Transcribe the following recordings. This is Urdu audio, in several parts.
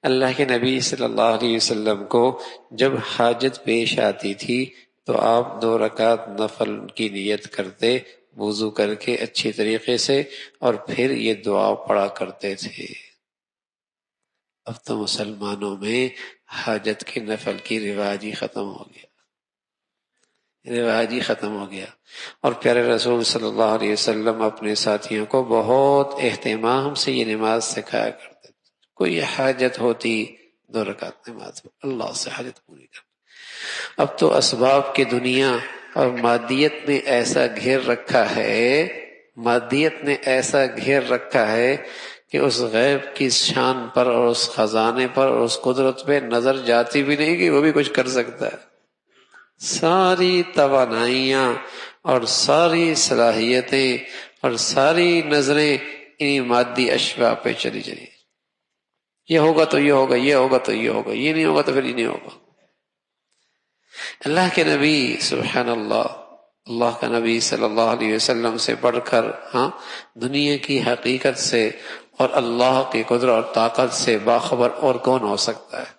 اللہ کے نبی صلی اللہ علیہ وسلم کو جب حاجت پیش آتی تھی تو آپ 2 رکعت نفل کی نیت کرتے وضو کر کے اچھی طریقے سے، اور پھر یہ دعا پڑھا کرتے تھے۔ اب تو مسلمانوں میں حاجت کے نفل کی رواج ہی ختم ہو گیا، رواج ہی ختم ہو گیا۔ اور پیارے رسول صلی اللہ علیہ وسلم اپنے ساتھیوں کو بہت اہتمام سے یہ نماز سکھایا کرتے تھے۔ کوئی حاجت ہوتی 2 رکعت نماز اللہ سے حاجت پوری کر۔ اب تو اسباب کی دنیا اور مادیت نے ایسا گھیر رکھا ہے، مادیت نے ایسا گھیر رکھا ہے کہ اس غیب کی شان پر اور اس خزانے پر اور اس قدرت پہ نظر جاتی بھی نہیں کہ وہ بھی کچھ کر سکتا ہے۔ ساری توانائیاں اور ساری صلاحیتیں اور ساری نظریں انہی مادی اشیاء پہ چلی جائیں۔ یہ ہوگا تو یہ ہوگا، یہ ہوگا تو یہ ہوگا، یہ نہیں ہوگا تو پھر یہ نہیں ہوگا۔ اللہ کے نبی سبحان اللہ، اللہ کا نبی صلی اللہ علیہ وسلم سے بڑھ کر دنیا کی حقیقت سے اور اللہ کی قدرت اور طاقت سے باخبر اور کون ہو سکتا ہے؟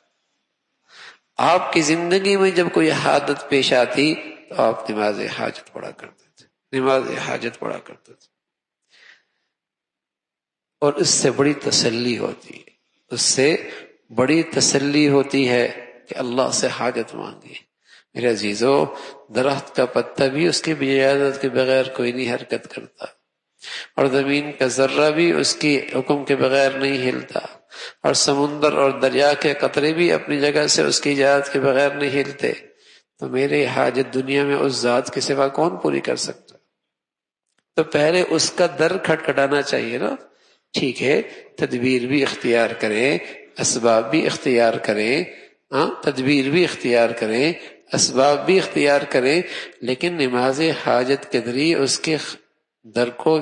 آپ کی زندگی میں جب کوئی حادث پیش آتی تو آپ نماز حاجت پڑھا کرتے تھے، نماز حاجت پڑھا کرتے تھے، اور اس سے بڑی تسلی ہوتی ہے، اس سے بڑی تسلی ہوتی ہے کہ اللہ سے حاجت مانگی۔ میرے عزیزو، درخت کا پتا بھی اس کی اجازت کے بغیر کوئی نہیں حرکت کرتا، اور زمین کا ذرہ بھی اس کی حکم کے بغیر نہیں ہلتا، اور سمندر اور دریا کے قطرے بھی اپنی جگہ سے اس کی اجازت کے بغیر نہیں ہلتے۔ تو میرے حاجت دنیا میں اس ذات کے سوا کون پوری کر سکتا؟ تو پہلے اس کا در کھٹکھٹانا چاہیے نا۔ ٹھیک ہے، تدبیر بھی اختیار کریں، اسباب بھی اختیار کریں، تدبیر بھی اختیار کریں، اسباب بھی اختیار کریں، لیکن نماز حاجت کے ذریعے اس کے در کو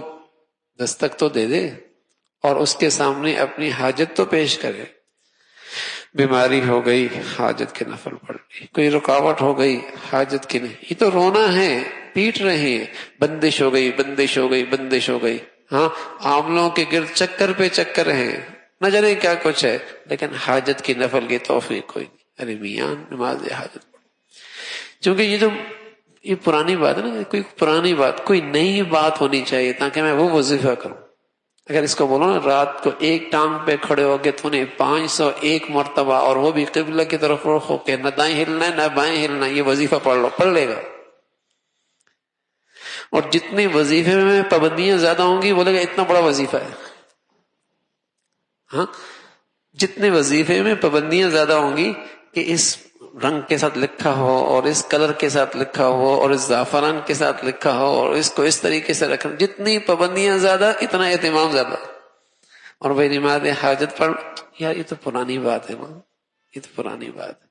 دستک تو دے دے اور اس کے سامنے اپنی حاجت تو پیش کرے۔ بیماری ہو گئی، حاجت کے نفل پڑھ لی، کوئی رکاوٹ ہو گئی، حاجت کی نہیں، یہ تو رونا ہے، پیٹ رہے ہیں، بندش ہو گئی، بندش ہو گئی، بندش ہو گئی، عاملوں کے گرد چکر پہ چکر ہیں، نہ جانے کیا کچھ ہے، لیکن حاجت کی نفل کی توفیق کوئی نہیں۔ ارے میاں نماز حاجت پڑھ، چونکہ یہ پرانی بات ہے نا، کوئی پرانی بات، کوئی نئی بات ہونی چاہیے تاکہ میں وہ وظیفہ کروں۔ اگر اس کو بولو نا رات کو ایک ٹانگ پہ کھڑے ہو کے تو نے 501 مرتبہ، اور وہ بھی قبلہ کی طرف رخ ہو کے، نہ دائیں ہلنا ہے نہ بائیں ہلنا ہے، یہ وظیفہ پڑھ لو، پڑھ لے گا۔ اور جتنے وظیفے میں پابندیاں زیادہ ہوں گی بولے گا اتنا بڑا وظیفہ ہے۔ جتنے وظیفے میں پابندیاں زیادہ ہوں گی کہ اس رنگ کے ساتھ لکھا ہو اور اس کلر کے ساتھ لکھا ہو اور اس زعفران کے ساتھ لکھا ہو اور اس کو اس طریقے سے رکھنا، جتنی پابندیاں زیادہ اتنا اہتمام زیادہ۔ اور بھائی نماز حاجت پڑھ، یار یہ تو پرانی بات ہے نا، یہ تو پرانی بات ہے،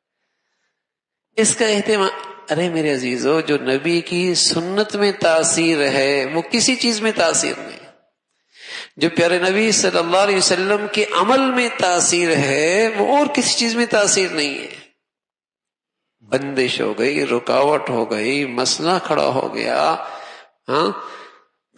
اس کا اہتمام۔ ارے میرے عزیزو، جو نبی کی سنت میں تاثیر ہے وہ کسی چیز میں تاثیر نہیں، جو پیارے نبی صلی اللہ علیہ وسلم کے عمل میں تاثیر ہے وہ اور کسی چیز میں تاثیر نہیں ہے۔ بندش ہو گئی، رکاوٹ ہو گئی، مسئلہ کھڑا ہو گیا،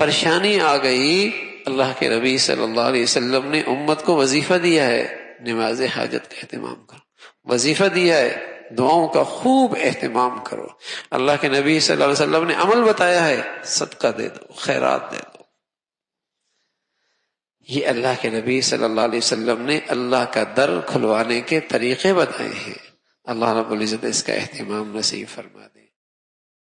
پریشانی آ گئی، اللہ کے نبی صلی اللہ علیہ وسلم نے امت کو وظیفہ دیا ہے، نماز حاجت کا اہتمام کرو، وظیفہ دیا ہے، دعاؤں کا خوب اہتمام کرو۔ اللہ کے نبی صلی اللہ علیہ وسلم نے عمل بتایا ہے، صدقہ دے دو، خیرات دے دو۔ یہ اللہ کے نبی صلی اللہ علیہ وسلم نے اللہ کا در کھلوانے کے طریقے بتائے ہیں۔ اللہ رب العزت اس کا اہتمام نصیب فرما دے۔